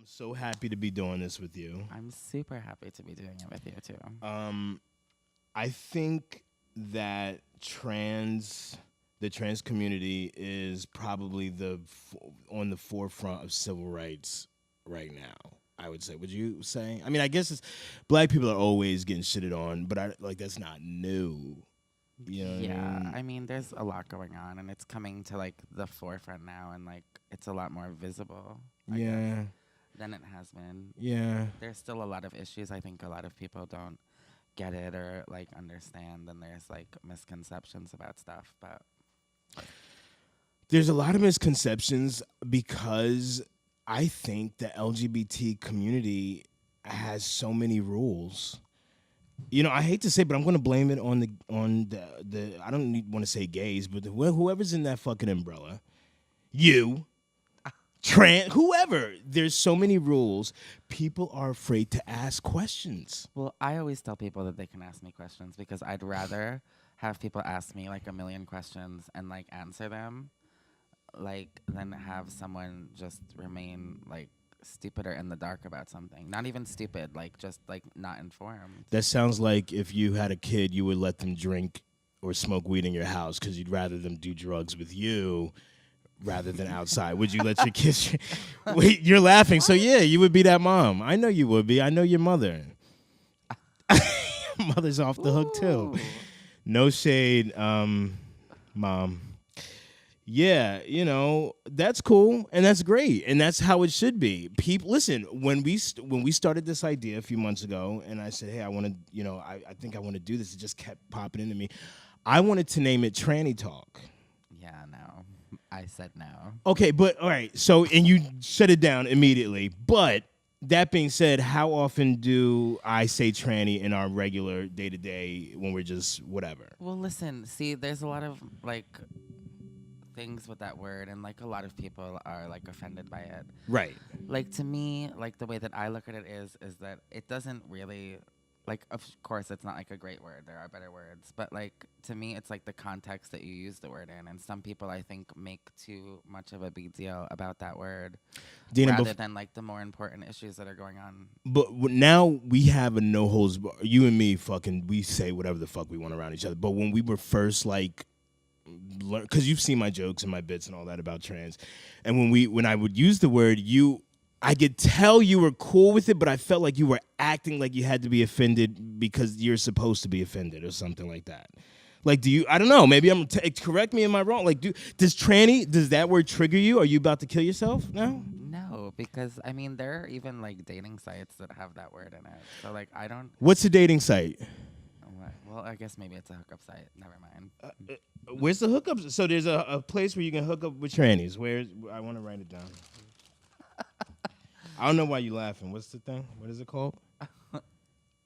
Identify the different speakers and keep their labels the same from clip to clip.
Speaker 1: I'm so happy to be doing this with you.
Speaker 2: I'm super happy to be doing it with you too.
Speaker 1: I think that the trans community is probably on the forefront of civil rights right now. I would say. Would you say? I mean, I guess black people are always getting shitted on, but that's not new. You know what I mean?
Speaker 2: There's a lot going on, and it's coming to like the forefront now, and like it's a lot more visible. I guess, than it has been.
Speaker 1: Yeah.
Speaker 2: There's still a lot of issues. I think a lot of people don't get it or like understand, and there's like misconceptions about stuff. But
Speaker 1: there's a lot of misconceptions because I think the LGBT community has so many rules. You know, I hate to say, but I'm going to blame it on the I don't want to say gays, but whoever's in that fucking umbrella, you, trans, whoever. There's so many rules. People are afraid to ask questions.
Speaker 2: Well, I always tell people that they can ask me questions because I'd rather have people ask me like a million questions and like answer them, like than have someone just remain like stupid or in the dark about something. Not even stupid, like just like not informed.
Speaker 1: That sounds like if you had a kid, you would let them drink or smoke weed in your house because you'd rather them do drugs with you rather than outside. Would you let your kids? Wait, you're laughing. So yeah, you would be that mom. I know you would be. I know your mother. Mother's off the hook too. No shade, mom. Yeah, you know, that's cool and that's great and that's how it should be. People, listen, when we started this idea a few months ago and I said, hey, I want to, you know, I think I want to do this. It just kept popping into me. I wanted to name it Tranny Talk.
Speaker 2: Yeah, no. I said no.
Speaker 1: Okay, but all right. So, and you shut it down immediately. But that being said, how often do I say tranny in our regular day-to-day when we're just whatever?
Speaker 2: Well, listen, see, there's a lot of like things with that word, and like a lot of people are like offended by it.
Speaker 1: Right.
Speaker 2: Like to me, like the way that I look at it is that it doesn't really, like, of course it's not like a great word. There are better words, but like to me, it's like the context that you use the word in, and some people I think make too much of a big deal about that word,
Speaker 1: Dina,
Speaker 2: rather than like the more important issues that are going on.
Speaker 1: But now we have a no holds bar. You and me, we say whatever the fuck we want around each other. But when we were first like, because you've seen my jokes and my bits and all that about trans, and when I would use the word, I could tell you were cool with it, but I felt like you were acting like you had to be offended because you're supposed to be offended or something like that. Like, I don't know, maybe correct me, am I wrong? Like, does that word trigger you? Are you about to kill yourself now?
Speaker 2: No, because I mean, there are even like dating sites that have that word in it. So like, I don't.
Speaker 1: What's a dating site?
Speaker 2: Well, I guess maybe it's a hookup site. Never mind.
Speaker 1: Where's the hookup? So there's a place where you can hook up with trannies. I want to write it down. I don't know why you laughing. What's the thing? What is it called?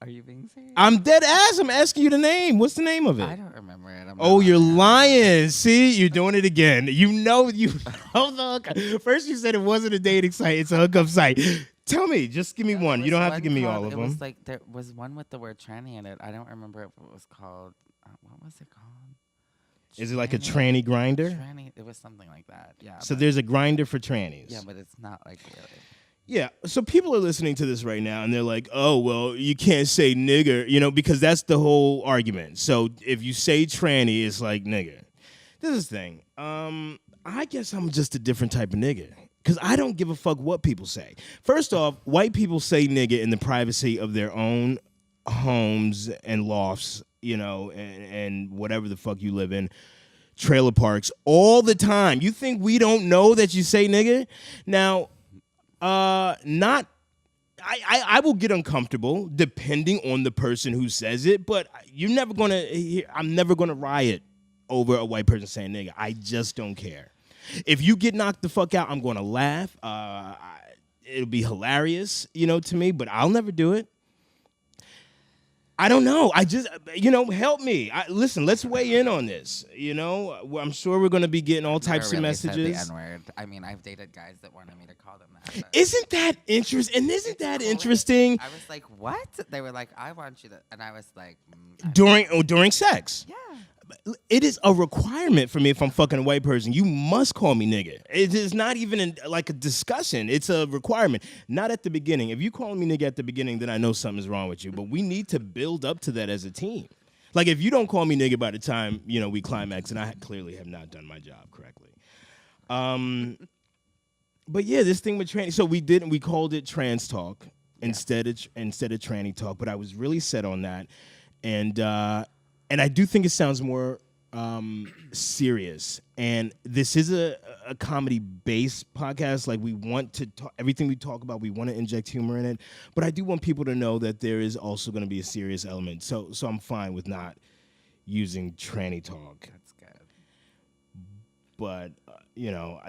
Speaker 2: Are you being serious?
Speaker 1: I'm dead ass. I'm asking you the name. What's the name of it?
Speaker 2: I don't remember it.
Speaker 1: You're lying. See, you're doing it again. You know the hookup. First you said it wasn't a dating site. It's a hookup site. Tell me. Just give me one. You don't have to give me all of them. It
Speaker 2: was like there was one with the word tranny in it. I don't remember if it was called. What was it called?
Speaker 1: Is it like a tranny grinder?
Speaker 2: Tranny. It was something like that. Yeah.
Speaker 1: So there's a grinder for trannies.
Speaker 2: Yeah, but it's not like really.
Speaker 1: Yeah, so people are listening to this right now, and they're like, oh, well, you can't say nigger, you know, because that's the whole argument. So if you say tranny, it's like nigger. This is the thing. I guess I'm just a different type of nigger, because I don't give a fuck what people say. First off, white people say nigger in the privacy of their own homes and lofts, you know, and whatever the fuck you live in, trailer parks, all the time. You think we don't know that you say nigger? Now... I will get uncomfortable depending on the person who says it, but I'm never gonna riot over a white person saying nigga. I just don't care. If you get knocked the fuck out, I'm gonna laugh. It'll be hilarious, you know, to me, but I'll never do it. I don't know. I just, help me. Listen, let's weigh in on this. You know, I'm sure we're going to be getting all types of messages.
Speaker 2: Said the N-word. I mean, I've dated guys that wanted me to call them that.
Speaker 1: Isn't that interesting? And isn't that interesting?
Speaker 2: I was like, what? They were like, I want you to, and I was like,
Speaker 1: during sex.
Speaker 2: Yeah.
Speaker 1: It is a requirement for me if I'm fucking a white person. You must call me nigga. It is not even like a discussion. It's a requirement. Not at the beginning. If you call me nigga at the beginning, then I know something's wrong with you. But we need to build up to that as a team. Like if you don't call me nigga by the time we climax, and I clearly have not done my job correctly. But yeah, this thing with tranny. So we called it Trans Talk instead of Tranny Talk. But I was really set on that, and I do think it sounds more serious. And this is a comedy based podcast. Like we want to talk, everything we talk about, we want to inject humor in it. But I do want people to know that there is also going to be a serious element. So I'm fine with not using Tranny Talk.
Speaker 2: That's good.
Speaker 1: But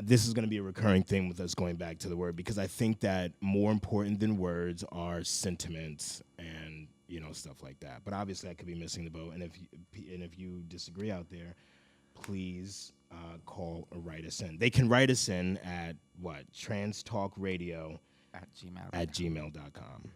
Speaker 1: this is going to be a recurring thing with us going back to the word, because I think that more important than words are sentiments and stuff like that. But obviously I could be missing the boat, and if you disagree out there, please call or write us in. They can write us in at transtalkradio
Speaker 2: At Gmail.
Speaker 1: at gmail.com.